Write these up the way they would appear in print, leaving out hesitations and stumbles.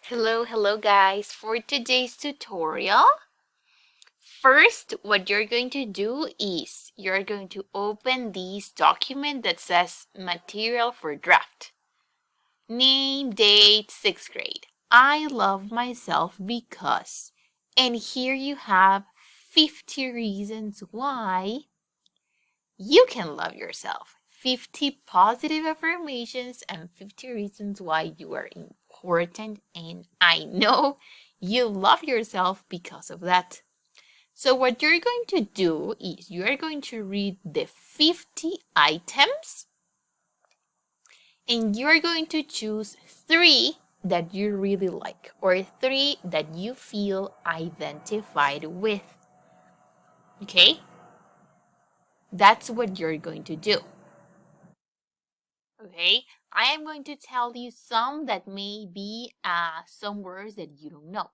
Hello guys. For today's tutorial, first what you're going to do is you're going to open this document that says material for draft. Name, date, 6th grade. I love myself because. And here you have 50 reasons why you can love yourself. 50 positive affirmations and 50 reasons why you are important. And I know you love yourself because of that. So what you're going to do is you are going to read the 50 items and you're going to choose 3 that you really like or 3 that you feel identified with. Okay? That's what you're going to do. Okay, I am going to tell you some that may be some words that you don't know.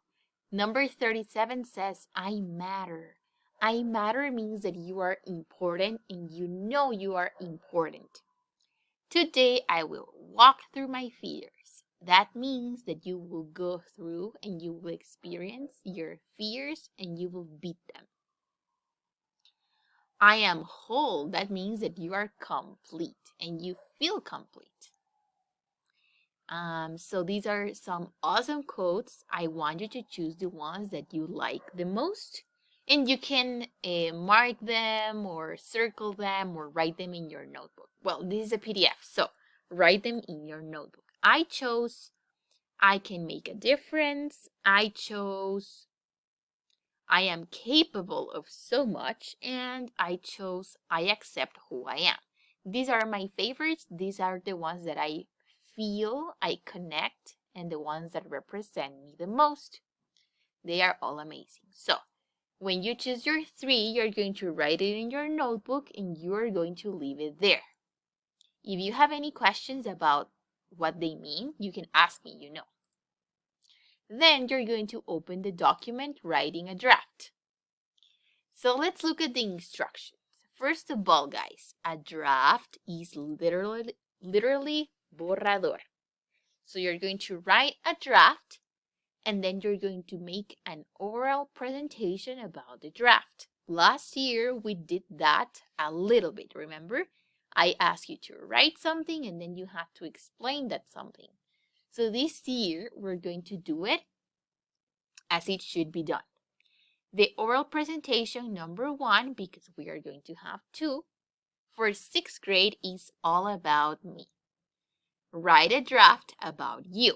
Number 37 says, I matter. I matter means that you are important and you know you are important. Today, I will walk through my fears. That means that you will go through and you will experience your fears and you will beat them. I am whole. That means that you are complete and you feel complete. So these are some awesome quotes. I want you to choose the ones that you like the most. And you can mark them or circle them or write them in your notebook. Well, this is a PDF, so write them in your notebook. I chose I can make a difference. I chose I am capable of so much. And I chose I accept who I am. These are my favorites. These are the ones that I feel, I connect, and the ones that represent me the most. They are all amazing. So, when you choose your 3, you're going to write it in your notebook and you're going to leave it there. If you have any questions about what they mean, you can ask me, Then you're going to open the document writing a draft. So let's look at the instructions. First of all, guys, a draft is literally borrador. So you're going to write a draft and then you're going to make an oral presentation about the draft. Last year we did that a little bit, remember? I asked you to write something and then you have to explain that something. So this year we're going to do it as it should be done. The oral presentation number 1, because we are going to have 2, for 6th grade is all about me. Write a draft about you.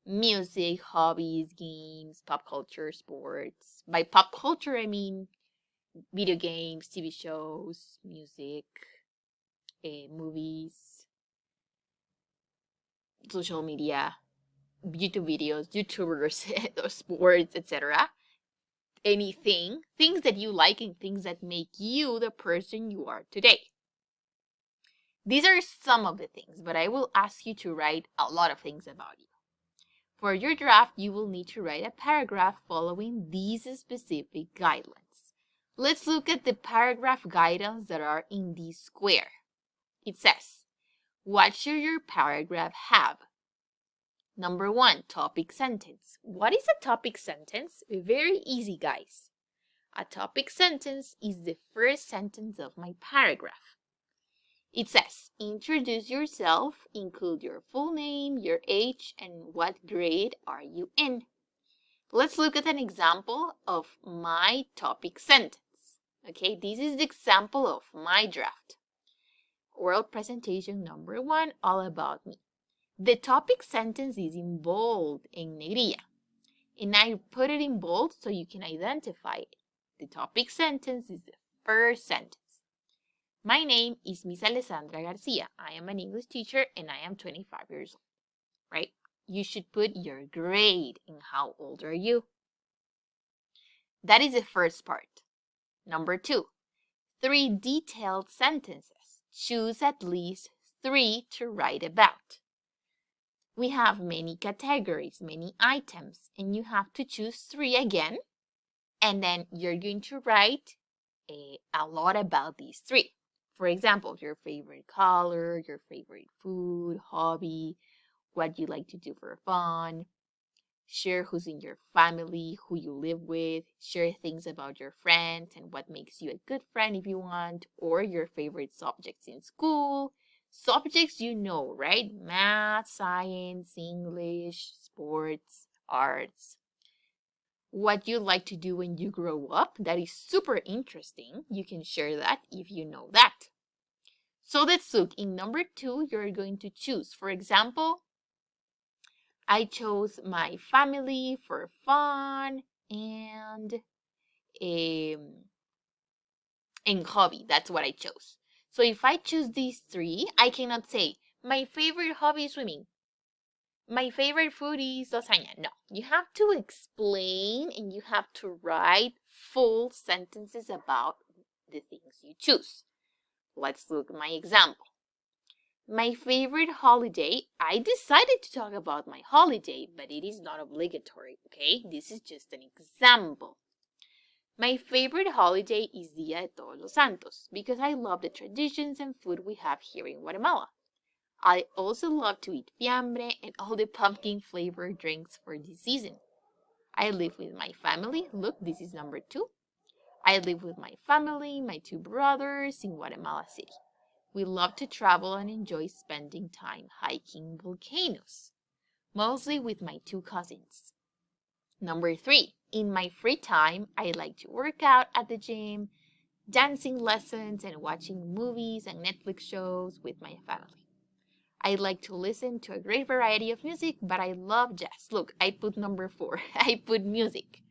Music, hobbies, games, pop culture, sports. By pop culture, I mean video games, TV shows, music, movies, social media, YouTube videos, YouTubers, sports, etc. Anything, things that you like and things that make you the person you are today. These are some of the things, but I will ask you to write a lot of things about you. For your draft, you will need to write a paragraph following these specific guidelines. Let's look at the paragraph guidelines that are in this square. It says, what should your paragraph have? Number 1, topic sentence. What is a topic sentence? Very easy, guys. A topic sentence is the first sentence of my paragraph. It says, introduce yourself, include your full name, your age, and what grade are you in. Let's look at an example of my topic sentence. Okay, this is the example of my draft. Oral presentation number 1, all about me. The topic sentence is in bold, en negrilla. And I put it in bold so you can identify it. The topic sentence is the first sentence. My name is Miss Alessandra Garcia. I am an English teacher and I am 25 years old, right? You should put your grade and how old are you. That is the first part. Number 2, 3 detailed sentences. Choose at least 3 to write about. We have many categories, many items, and you have to choose 3 again. And then you're going to write a lot about these 3. For example, your favorite color, your favorite food, hobby, what you like to do for fun. Share who's in your family, who you live with. Share things about your friends and what makes you a good friend if you want, or your favorite subjects in school. Subjects you know, right? Math, science, English, sports, arts. What you like to do when you grow up. That is super interesting. You can share that if you know that. So let's look. In number 2, you're going to choose. For example, I chose my family for fun and hobby. That's what I chose. So if I choose these 3, I cannot say my favorite hobby is swimming. My favorite food is lasagna. No, you have to explain and you have to write full sentences about the things you choose. Let's look at my example. My favorite holiday, I decided to talk about my holiday, but it is not obligatory, okay? This is just an example. My favorite holiday is Dia de Todos los Santos because I love the traditions and food we have here in Guatemala. I also love to eat fiambre and all the pumpkin flavored drinks for this season. I live with my family. Look, this is number 2. I live with my family, my 2 brothers in Guatemala City. We love to travel and enjoy spending time hiking volcanoes, mostly with my 2 cousins. Number 3, in my free time, I like to work out at the gym, dancing lessons, and watching movies and Netflix shows with my family. I like to listen to a great variety of music, but I love jazz. Look, I put number 4. I put music.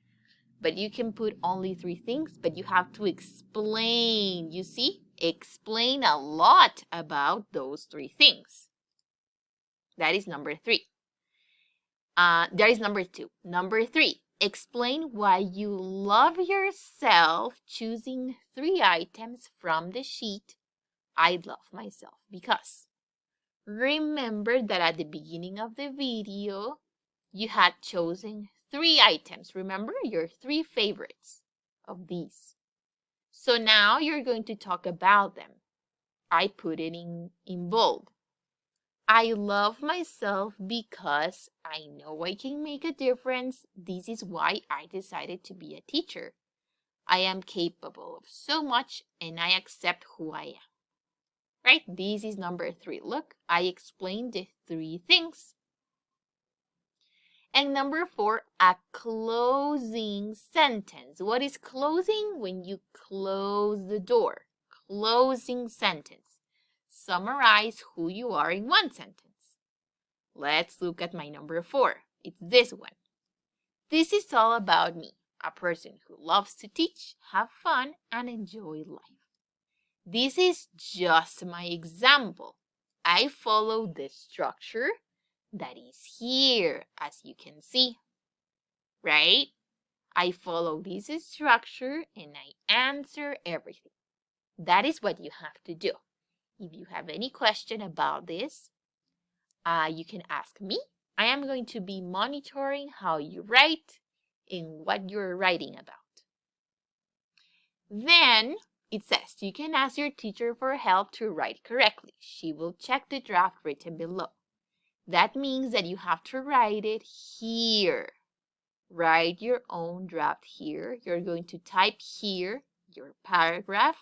But you can put only 3 things, but you have to explain. You see? Explain a lot about those 3 things. That is number 3. That is number 2. Number 3, explain why you love yourself choosing 3 items from the sheet. I love myself because. Remember that at the beginning of the video, you had chosen 3 items. Remember your 3 favorites of these. So now you're going to talk about them. I put it in bold. I love myself because I know I can make a difference. This is why I decided to be a teacher. I am capable of so much and I accept who I am. Right? This is number 3. Look, I explained the 3 things. And number 4, a closing sentence. What is closing? When you close the door. Closing sentence. Summarize who you are in 1 sentence. Let's look at my number 4. It's this one. This is all about me, a person who loves to teach, have fun, and enjoy life. This is just my example. I follow the structure that is here, as you can see, right? I follow this structure and I answer everything. That is what you have to do. If you have any question about this, you can ask me. I am going to be monitoring how you write and what you're writing about. Then it says you can ask your teacher for help to write correctly. She will check the draft written below. That means that you have to write it here. Write your own draft here. You're going to type here your paragraph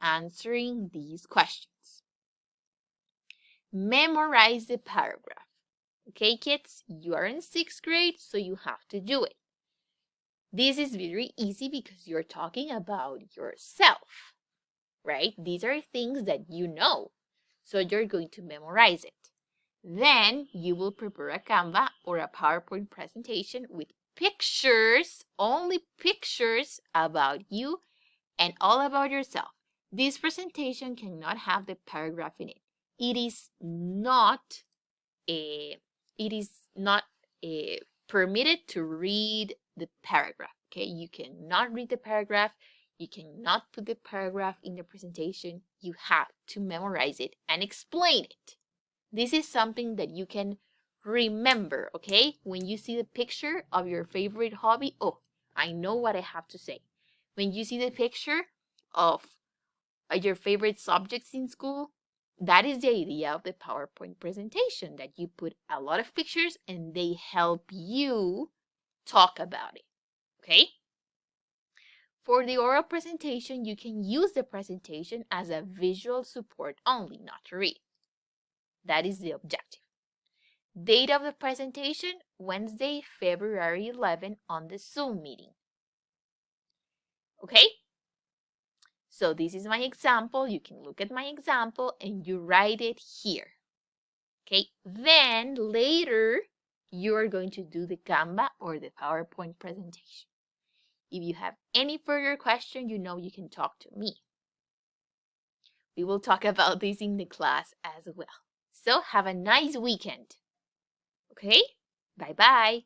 answering these questions. Memorize the paragraph. Okay, kids, you are in 6th grade, so you have to do it. This is very easy because you're talking about yourself, right? These are things that you know, so you're going to memorize it. Then you will prepare a Canva or a PowerPoint presentation with pictures, only pictures about you and all about yourself. This presentation cannot have the paragraph in it. It is not permitted to read the paragraph. Okay, you cannot read the paragraph. You cannot put the paragraph in the presentation. You have to memorize it and explain it. This is something that you can remember, okay? When you see the picture of your favorite hobby, oh, I know what I have to say. When you see the picture of your favorite subjects in school, That is the idea of the PowerPoint presentation, that you put a lot of pictures and they help you talk about it, okay? For the oral presentation, you can use the presentation as a visual support only, not to read. That is the objective. Date of the presentation, Wednesday, February 11 on the Zoom meeting. Okay? So this is my example. You can look at my example and you write it here. Okay? Then later, you are going to do the Canva or the PowerPoint presentation. If you have any further question, you know you can talk to me. We will talk about this in the class as well. So have a nice weekend. Okay? Bye-bye.